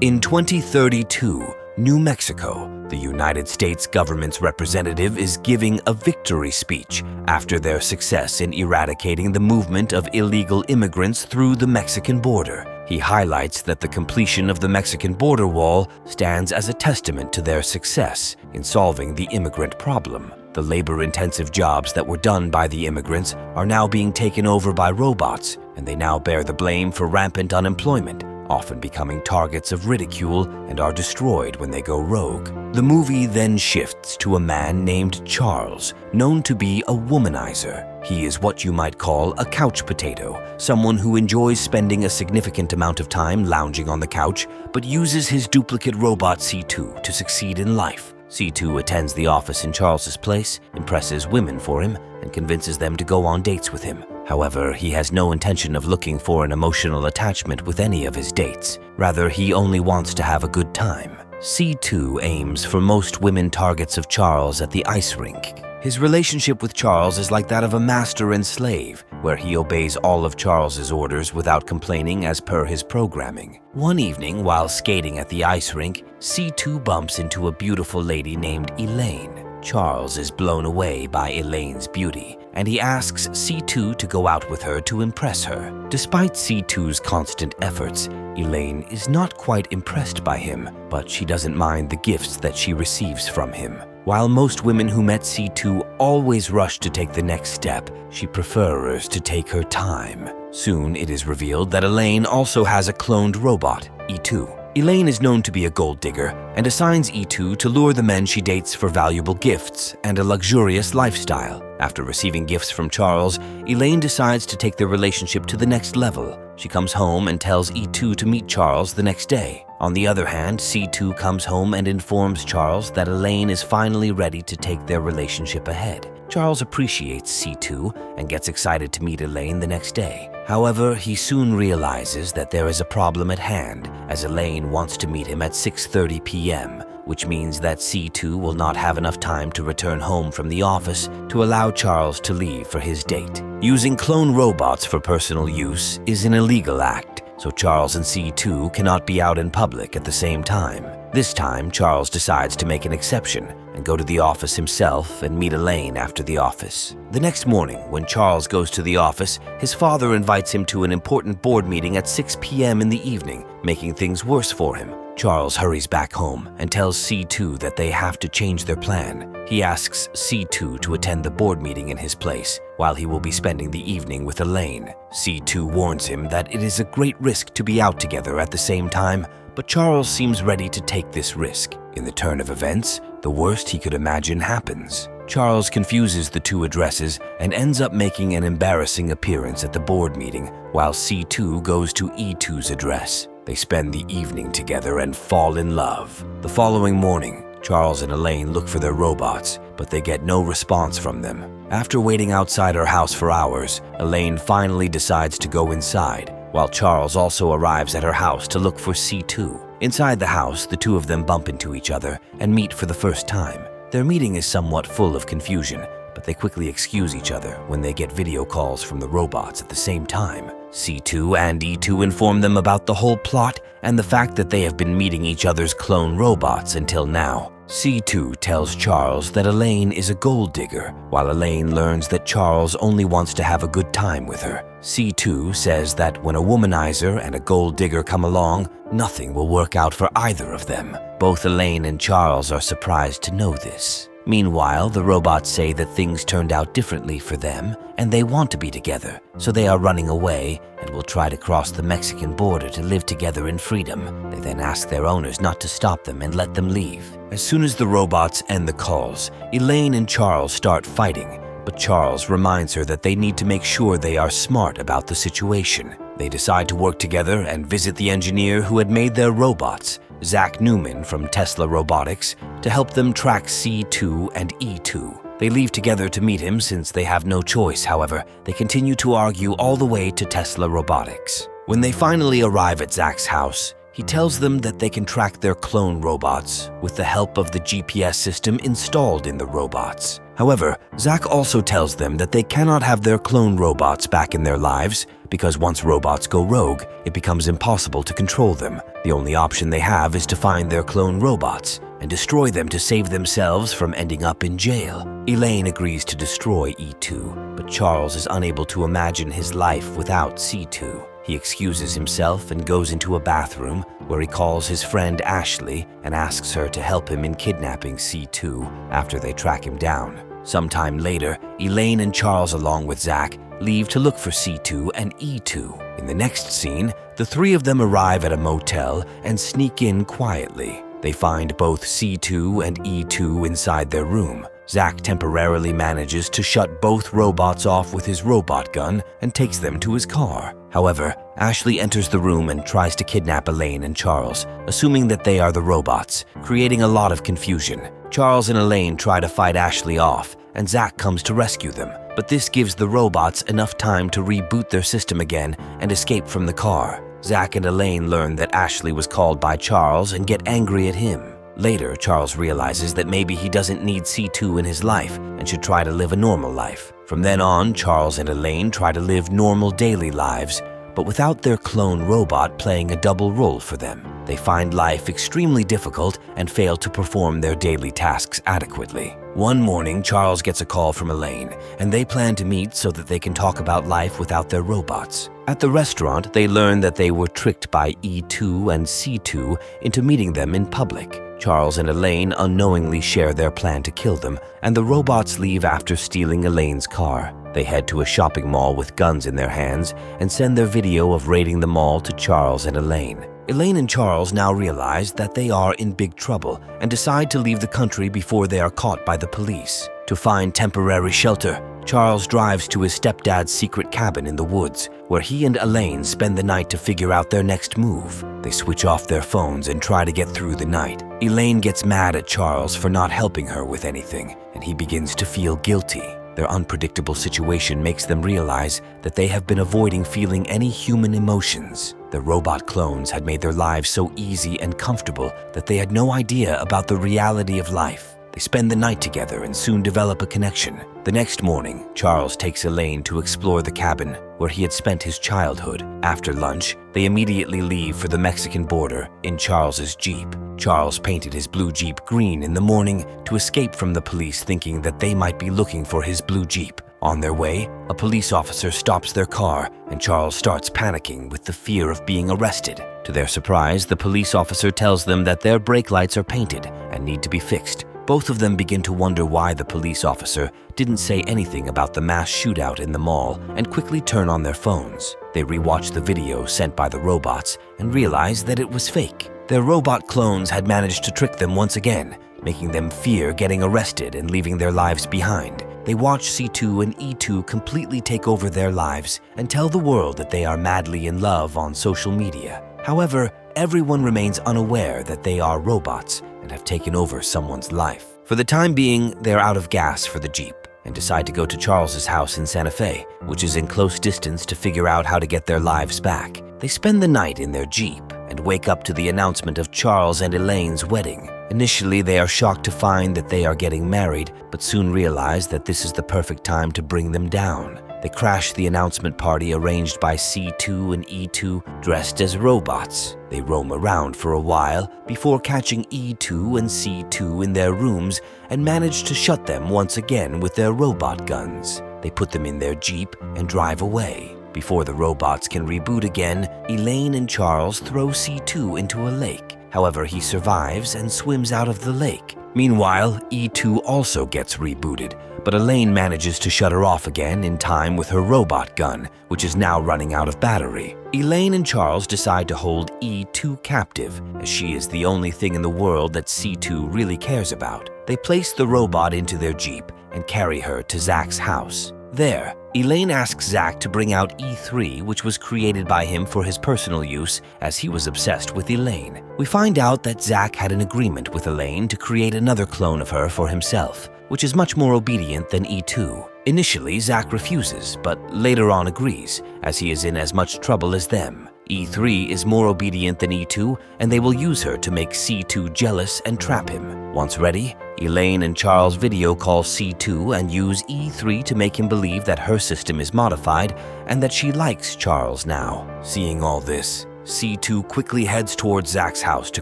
In 2032, New Mexico, the United States government's representative is giving a victory speech after their success in eradicating the movement of illegal immigrants through the Mexican border. He highlights that the completion of the Mexican border wall stands as a testament to their success in solving the immigrant problem. The labor-intensive jobs that were done by the immigrants are now being taken over by robots, and they now bear the blame for rampant unemployment, often becoming targets of ridicule and are destroyed when they go rogue. The movie then shifts to a man named Charles, known to be a womanizer. He is what you might call a couch potato, someone who enjoys spending a significant amount of time lounging on the couch, but uses his duplicate robot C2 to succeed in life. C2 attends the office in Charles's place, impresses women for him, and convinces them to go on dates with him. However, he has no intention of looking for an emotional attachment with any of his dates. Rather, he only wants to have a good time. C2 aims for most women targets of Charles at the ice rink. His relationship with Charles is like that of a master and slave, where he obeys all of Charles's orders without complaining as per his programming. One evening, while skating at the ice rink, C2 bumps into a beautiful lady named Elaine. Charles is blown away by Elaine's beauty, and he asks C2 to go out with her to impress her. Despite C2's constant efforts, Elaine is not quite impressed by him, but she doesn't mind the gifts that she receives from him. While most women who met C2 always rush to take the next step, she prefers to take her time. Soon it is revealed that Elaine also has a cloned robot, E2. Elaine is known to be a gold digger and assigns E2 to lure the men she dates for valuable gifts and a luxurious lifestyle. After receiving gifts from Charles, Elaine decides to take their relationship to the next level. She comes home and tells E2 to meet Charles the next day. On the other hand, C2 comes home and informs Charles that Elaine is finally ready to take their relationship ahead. Charles appreciates C2 and gets excited to meet Elaine the next day. However, he soon realizes that there is a problem at hand, as Elaine wants to meet him at 6:30 p.m., which means that C2 will not have enough time to return home from the office to allow Charles to leave for his date. Using clone robots for personal use is an illegal act, so Charles and C2 cannot be out in public at the same time. This time, Charles decides to make an exception and go to the office himself and meet Elaine after the office. The next morning, when Charles goes to the office, his father invites him to an important board meeting at 6 p.m. in the evening, making things worse for him. Charles hurries back home and tells C2 that they have to change their plan. He asks C2 to attend the board meeting in his place, while he will be spending the evening with Elaine. C2 warns him that it is a great risk to be out together at the same time, but Charles seems ready to take this risk. In the turn of events, the worst he could imagine happens. Charles confuses the two addresses and ends up making an embarrassing appearance at the board meeting, while C2 goes to E2's address. They spend the evening together and fall in love. The following morning, Charles and Elaine look for their robots, but they get no response from them. After waiting outside her house for hours, Elaine finally decides to go inside, while Charles also arrives at her house to look for C2. Inside the house, the two of them bump into each other and meet for the first time. Their meeting is somewhat full of confusion, but they quickly excuse each other when they get video calls from the robots at the same time. C2 and E2 inform them about the whole plot and the fact that they have been meeting each other's clone robots until now. C2 tells Charles that Elaine is a gold digger, while Elaine learns that Charles only wants to have a good time with her. C2 says that when a womanizer and a gold digger come along, nothing will work out for either of them. Both Elaine and Charles are surprised to know this. Meanwhile, the robots say that things turned out differently for them and they want to be together, so they are running away and will try to cross the Mexican border to live together in freedom. They then ask their owners not to stop them and let them leave. As soon as the robots end the calls, Elaine and Charles start fighting, but Charles reminds her that they need to make sure they are smart about the situation. They decide to work together and visit the engineer who had made their robots, Zach Newman from Tesla Robotics, to help them track C2 and E2. They leave together to meet him since they have no choice. However, they continue to argue all the way to Tesla Robotics. When they finally arrive at Zach's house, He tells them that they can track their clone robots with the help of the GPS system installed in the robots. However, Zach also tells them that they cannot have their clone robots back in their lives because once robots go rogue, it becomes impossible to control them. The only option they have is to find their clone robots and destroy them to save themselves from ending up in jail. Elaine agrees to destroy E2, but Charles is unable to imagine his life without C2. He excuses himself and goes into a bathroom where he calls his friend Ashley and asks her to help him in kidnapping C2 after they track him down. Sometime later, Elaine and Charles, along with Zach, leave to look for C2 and E2. In the next scene, the three of them arrive at a motel and sneak in quietly. They find both C2 and E2 inside their room. Zach temporarily manages to shut both robots off with his robot gun and takes them to his car. However, Ashley enters the room and tries to kidnap Elaine and Charles, assuming that they are the robots, creating a lot of confusion. Charles and Elaine try to fight Ashley off, and Zach comes to rescue them, but this gives the robots enough time to reboot their system again and escape from the car. Zach and Elaine learn that Ashley was called by Charles and get angry at him. Later, Charles realizes that maybe he doesn't need C2 in his life and should try to live a normal life. From then on, Charles and Elaine try to live normal daily lives, but without their clone robot playing a double role for them. They find life extremely difficult and fail to perform their daily tasks adequately. One morning, Charles gets a call from Elaine, and they plan to meet so that they can talk about life without their robots. At the restaurant, they learn that they were tricked by E2 and C2 into meeting them in public. Charles and Elaine unknowingly share their plan to kill them, and the robots leave after stealing Elaine's car. They head to a shopping mall with guns in their hands and send their video of raiding the mall to Charles and Elaine. Elaine and Charles now realize that they are in big trouble and decide to leave the country before they are caught by the police. To find temporary shelter, Charles drives to his stepdad's secret cabin in the woods, where he and Elaine spend the night to figure out their next move. They switch off their phones and try to get through the night. Elaine gets mad at Charles for not helping her with anything, and he begins to feel guilty. Their unpredictable situation makes them realize that they have been avoiding feeling any human emotions. The robot clones had made their lives so easy and comfortable that they had no idea about the reality of life. They spend the night together and soon develop a connection. The next morning, Charles takes Elaine to explore the cabin where he had spent his childhood. After lunch, they immediately leave for the Mexican border in Charles's Jeep. Charles painted his blue Jeep green in the morning to escape from the police, thinking that they might be looking for his blue Jeep. On their way, a police officer stops their car, and Charles starts panicking with the fear of being arrested. To their surprise, the police officer tells them that their brake lights are painted and need to be fixed. Both of them begin to wonder why the police officer didn't say anything about the mass shootout in the mall and quickly turn on their phones. They rewatch the video sent by the robots and realize that it was fake. Their robot clones had managed to trick them once again, making them fear getting arrested and leaving their lives behind. They watch C2 and E2 completely take over their lives and tell the world that they are madly in love on social media. However, everyone remains unaware that they are robots and have taken over someone's life. For the time being, they're out of gas for the Jeep and decide to go to Charles's house in Santa Fe, which is in close distance, to figure out how to get their lives back. They spend the night in their Jeep and wake up to the announcement of Charles and Elaine's wedding. Initially, they are shocked to find that they are getting married, but soon realize that this is the perfect time to bring them down. They crash the announcement party arranged by C2 and E2 dressed as robots. They roam around for a while before catching E2 and C2 in their rooms and manage to shut them once again with their robot guns. They put them in their Jeep and drive away. Before the robots can reboot again, Elaine and Charles throw C2 into a lake. However, he survives and swims out of the lake. Meanwhile, E2 also gets rebooted, but Elaine manages to shut her off again in time with her robot gun, which is now running out of battery. Elaine and Charles decide to hold E2 captive, as she is the only thing in the world that C2 really cares about. They place the robot into their Jeep and carry her to Zach's house. There, Elaine asks Zach to bring out E3, which was created by him for his personal use, as he was obsessed with Elaine. We find out that Zach had an agreement with Elaine to create another clone of her for himself, which is much more obedient than E2. Initially, Zach refuses, but later on agrees, as he is in as much trouble as them. E3 is more obedient than E2, and they will use her to make C2 jealous and trap him. Once ready, Elaine and Charles video call C2 and use E3 to make him believe that her system is modified and that she likes Charles now. Seeing all this, C2 quickly heads towards Zach's house to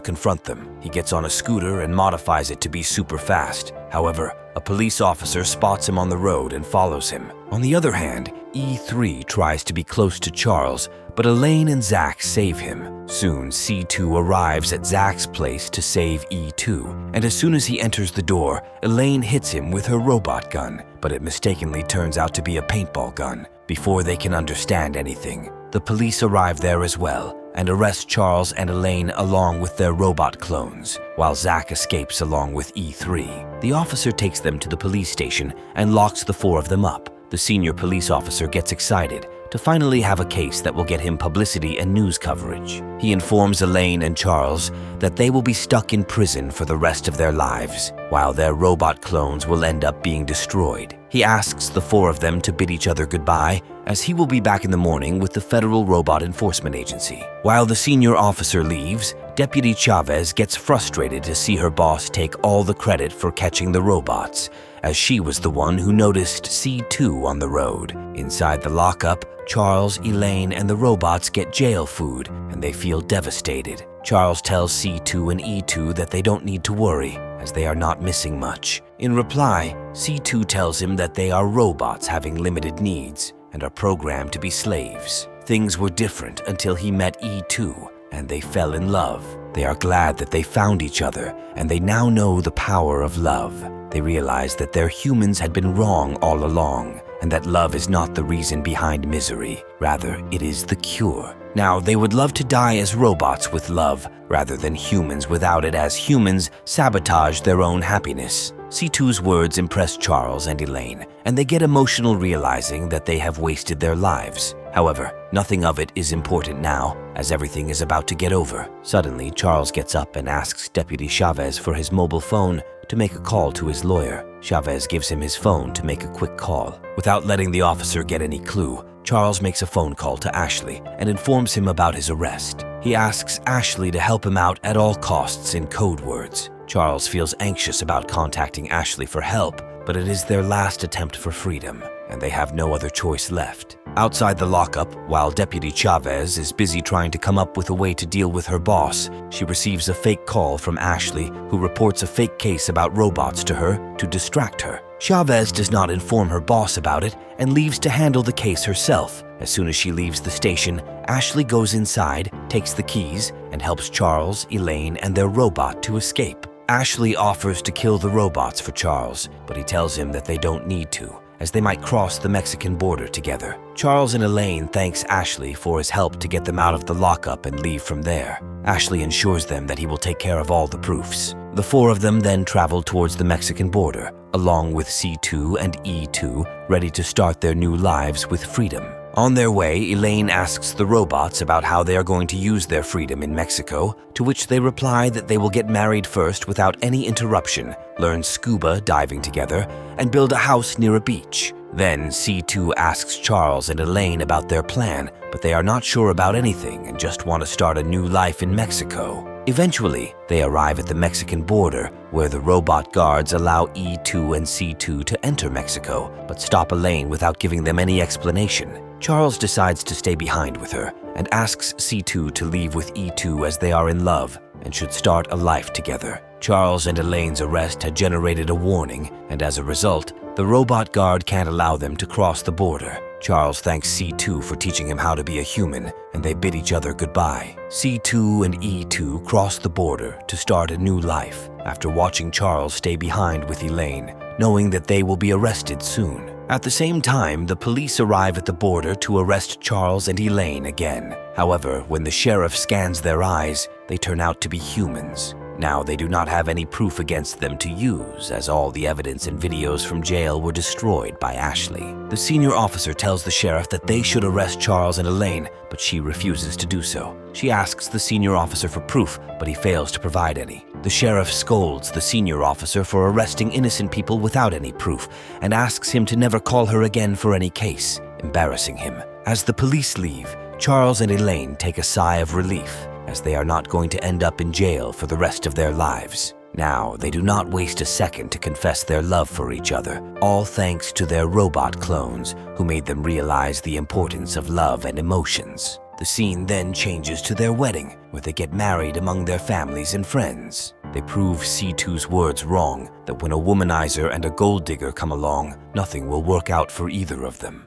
confront them. He gets on a scooter and modifies it to be super fast. However, a police officer spots him on the road and follows him. On the other hand, E3 tries to be close to Charles, but Elaine and Zach save him. Soon, C2 arrives at Zach's place to save E2, and as soon as he enters the door, Elaine hits him with her robot gun, but it mistakenly turns out to be a paintball gun. Before they can understand anything, the police arrive there as well and arrest Charles and Elaine along with their robot clones, while Zach escapes along with E3. The officer takes them to the police station and locks the four of them up. The senior police officer gets excited to finally have a case that will get him publicity and news coverage. He informs Elaine and Charles that they will be stuck in prison for the rest of their lives, while their robot clones will end up being destroyed. He asks the four of them to bid each other goodbye, as he will be back in the morning with the Federal Robot Enforcement Agency. While the senior officer leaves, Deputy Chavez gets frustrated to see her boss take all the credit for catching the robots, as she was the one who noticed C2 on the road. Inside the lockup, Charles, Elaine, and the robots get jail food, and they feel devastated. Charles tells C2 and E2 that they don't need to worry, as they are not missing much. In reply, C2 tells him that they are robots having limited needs and are programmed to be slaves. Things were different until he met E2, and they fell in love. They are glad that they found each other, and they now know the power of love. They realize that their humans had been wrong all along, and that love is not the reason behind misery. Rather, it is the cure. Now, they would love to die as robots with love, rather than humans without it, as humans sabotage their own happiness. C2's words impress Charles and Elaine, and they get emotional realizing that they have wasted their lives. However, nothing of it is important now, as everything is about to get over. Suddenly, Charles gets up and asks Deputy Chavez for his mobile phone to make a call to his lawyer. Chavez gives him his phone to make a quick call. Without letting the officer get any clue, Charles makes a phone call to Ashley and informs him about his arrest. He asks Ashley to help him out at all costs in code words. Charles feels anxious about contacting Ashley for help, but it is their last attempt for freedom, and they have no other choice left. Outside the lockup, while Deputy Chavez is busy trying to come up with a way to deal with her boss, she receives a fake call from Ashley, who reports a fake case about robots to her to distract her. Chavez does not inform her boss about it and leaves to handle the case herself. As soon as she leaves the station, Ashley goes inside, takes the keys, and helps Charles, Elaine, and their robot to escape. Ashley offers to kill the robots for Charles, but he tells him that they don't need to, as they might cross the Mexican border together. Charles and Elaine thanks Ashley for his help to get them out of the lockup and leave from there. Ashley assures them that he will take care of all the proofs. The four of them then travel towards the Mexican border, along with C2 and E2, ready to start their new lives with freedom. On their way, Elaine asks the robots about how they are going to use their freedom in Mexico, to which they reply that they will get married first without any interruption, learn scuba diving together, and build a house near a beach. Then C2 asks Charles and Elaine about their plan, but they are not sure about anything and just want to start a new life in Mexico. Eventually, they arrive at the Mexican border, where the robot guards allow E2 and C2 to enter Mexico, but stop Elaine without giving them any explanation. Charles decides to stay behind with her and asks C2 to leave with E2 as they are in love and should start a life together. Charles and Elaine's arrest had generated a warning, and as a result, the robot guard can't allow them to cross the border. Charles thanks C2 for teaching him how to be a human, and they bid each other goodbye. C2 and E2 cross the border to start a new life after watching Charles stay behind with Elaine, knowing that they will be arrested soon. At the same time, the police arrive at the border to arrest Charles and Elaine again. However, when the sheriff scans their eyes, they turn out to be humans. Now they do not have any proof against them to use, as all the evidence and videos from jail were destroyed by Ashley. The senior officer tells the sheriff that they should arrest Charles and Elaine, but she refuses to do so. She asks the senior officer for proof, but he fails to provide any. The sheriff scolds the senior officer for arresting innocent people without any proof, and asks him to never call her again for any case, embarrassing him. As the police leave, Charles and Elaine take a sigh of relief, as they are not going to end up in jail for the rest of their lives. Now, they do not waste a second to confess their love for each other, all thanks to their robot clones, who made them realize the importance of love and emotions. The scene then changes to their wedding, where they get married among their families and friends. They prove C2's words wrong, that when a womanizer and a gold digger come along, nothing will work out for either of them.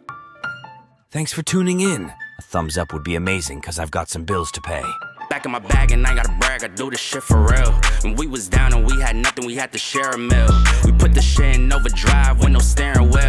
Thanks for tuning in. A thumbs up would be amazing, because I've got some bills to pay. Back in my bag and I gotta brag, I do this shit for real. When we was down and we had nothing, we had to share a meal. We put the shit in overdrive with no steering wheel.